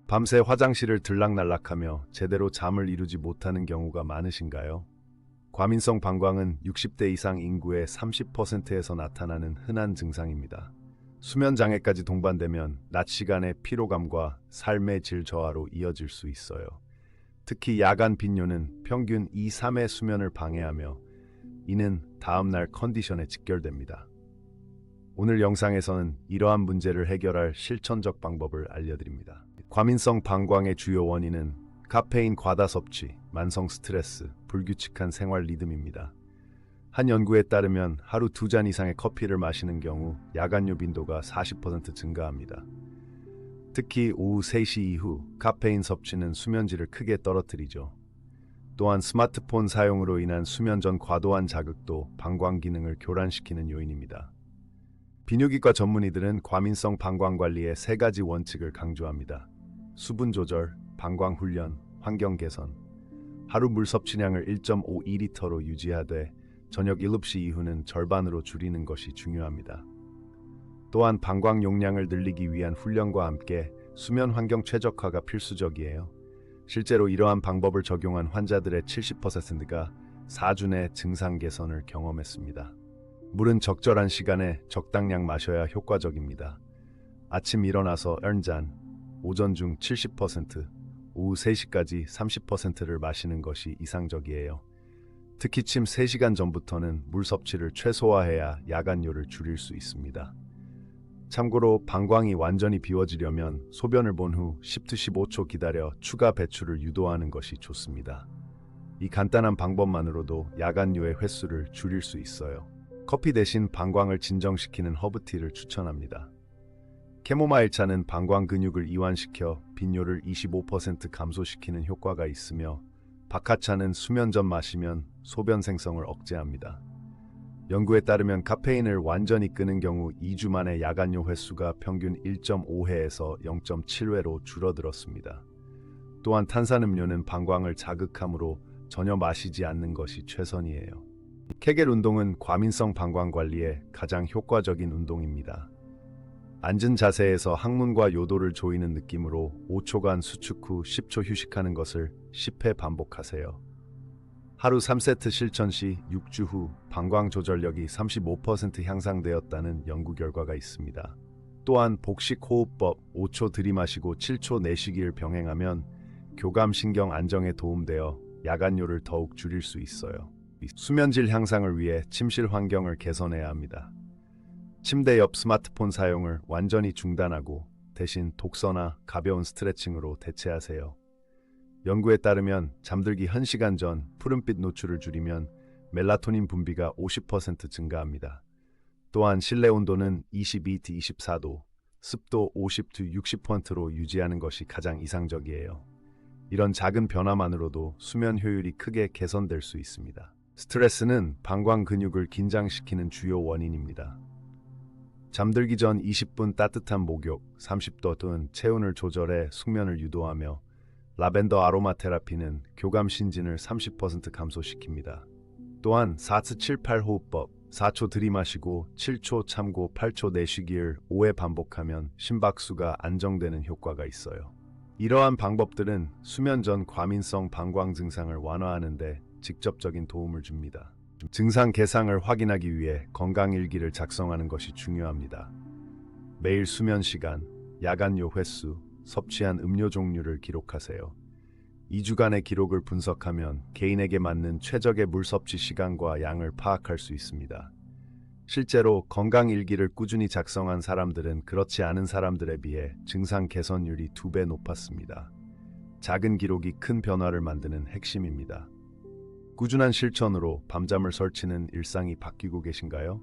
밤새 화장실을 들락날락하며 제대로 잠을 이루지 못하는 경우가 많으신가요? 과민성 방광은 60대 이상 인구의 30%에서 나타나는 흔한 증상입니다. 수면 장애까지 동반되면 낮 시간의 피로감과 삶의 질 저하로 이어질 수 있어요. 특히 야간 빈뇨는 평균 2, 3의 수면을 방해하며 이는 다음날 컨디션에 직결됩니다. 오늘 영상에서는 이러한 문제를 해결할 실천적 방법을 알려드립니다. 과민성 방광의 주요 원인은 카페인 과다 섭취, 만성 스트레스, 불규칙한 생활 리듬입니다. 한 연구에 따르면 하루 2잔 이상의 커피를 마시는 경우 야간뇨 빈도가 40% 증가합니다. 특히 오후 3시 이후 카페인 섭취는 수면질을 크게 떨어뜨리죠. 또한 스마트폰 사용으로 인한 수면 전 과도한 자극도 방광 기능을 교란시키는 요인입니다. 비뇨기과 전문의들은 과민성 방광 관리의 3가지 원칙을 강조합니다. 수분 조절, 방광 훈련, 환경 개선. 하루 물 섭취량을 1.52리터로 유지하되 저녁 7시 이후는 절반으로 줄이는 것이 중요합니다. 또한 방광 용량을 늘리기 위한 훈련과 함께 수면 환경 최적화가 필수적이에요. 실제로 이러한 방법을 적용한 환자들의 70%가 4주 내 증상 개선을 경험했습니다. 물은 적절한 시간에 적당량 마셔야 효과적입니다. 아침 일어나서 1잔, 오전 중 70%, 오후 3시까지 30%를 마시는 것이 이상적이에요. 특히 침 3시간 전부터는 물 섭취를 최소화해야 야간뇨를 줄일 수 있습니다. 참고로 방광이 완전히 비워지려면 소변을 본 후 10-15초 기다려 추가 배출을 유도하는 것이 좋습니다. 이 간단한 방법만으로도 야간뇨의 횟수를 줄일 수 있어요. 커피 대신 방광을 진정시키는 허브티를 추천합니다. 캐모마일 차는 방광 근육을 이완시켜 빈뇨를 25% 감소시키는 효과가 있으며 박하차는 수면 전 마시면 소변 생성을 억제합니다. 연구에 따르면 카페인을 완전히 끊은 경우 2주 만에 야간뇨 횟수가 평균 1.5회에서 0.7회로 줄어들었습니다. 또한 탄산음료는 방광을 자극하므로 전혀 마시지 않는 것이 최선이에요. 케겔 운동은 과민성 방광 관리에 가장 효과적인 운동입니다. 앉은 자세에서 항문과 요도를 조이는 느낌으로 5초간 수축 후 10초 휴식하는 것을 10회 반복하세요. 하루 3세트 실천 시 6주 후 방광 조절력이 35% 향상되었다는 연구 결과가 있습니다. 또한 복식 호흡법 5초 들이마시고 7초 내쉬기를 병행하면 교감신경 안정에 도움되어 야간뇨를 더욱 줄일 수 있어요. 수면질 향상을 위해 침실 환경을 개선해야 합니다. 침대 옆 스마트폰 사용을 완전히 중단하고 대신 독서나 가벼운 스트레칭으로 대체하세요. 연구에 따르면 잠들기 1시간 전 푸른빛 노출을 줄이면 멜라토닌 분비가 50% 증가합니다. 또한 실내 온도는 22-24도, 습도 50-60%로 유지하는 것이 가장 이상적이에요. 이런 작은 변화만으로도 수면 효율이 크게 개선될 수 있습니다. 스트레스는 방광 근육을 긴장시키는 주요 원인입니다. 잠들기 전 20분 따뜻한 목욕, 30도 또는 체온을 조절해 숙면을 유도하며 라벤더 아로마 테라피는 교감 신진을 30% 감소시킵니다. 또한 4-7-8 호흡법, 4초 들이마시고 7초 참고 8초 내쉬기를 5회 반복하면 심박수가 안정되는 효과가 있어요. 이러한 방법들은 수면 전 과민성 방광 증상을 완화하는 데 직접적인 도움을 줍니다. 증상 개상을 확인하기 위해 건강일기를 작성하는 것이 중요합니다. 매일 수면 시간, 야간뇨 횟수, 섭취한 음료 종류를 기록하세요. 2주간의 기록을 분석하면 개인에게 맞는 최적의 물 섭취 시간과 양을 파악할 수 있습니다. 실제로 건강일기를 꾸준히 작성한 사람들은 그렇지 않은 사람들에 비해 증상 개선율이 2배 높았습니다. 작은 기록이 큰 변화를 만드는 핵심입니다. 꾸준한 실천으로 밤잠을 설치는 일상이 바뀌고 계신가요?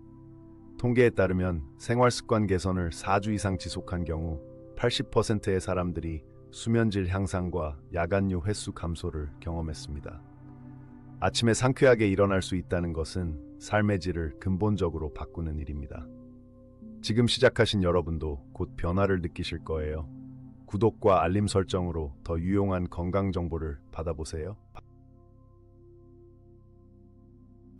통계에 따르면 생활습관 개선을 4주 이상 지속한 경우 80%의 사람들이 수면질 향상과 야간뇨 횟수 감소를 경험했습니다. 아침에 상쾌하게 일어날 수 있다는 것은 삶의 질을 근본적으로 바꾸는 일입니다. 지금 시작하신 여러분도 곧 변화를 느끼실 거예요. 구독과 알림 설정으로 더 유용한 건강 정보를 받아보세요.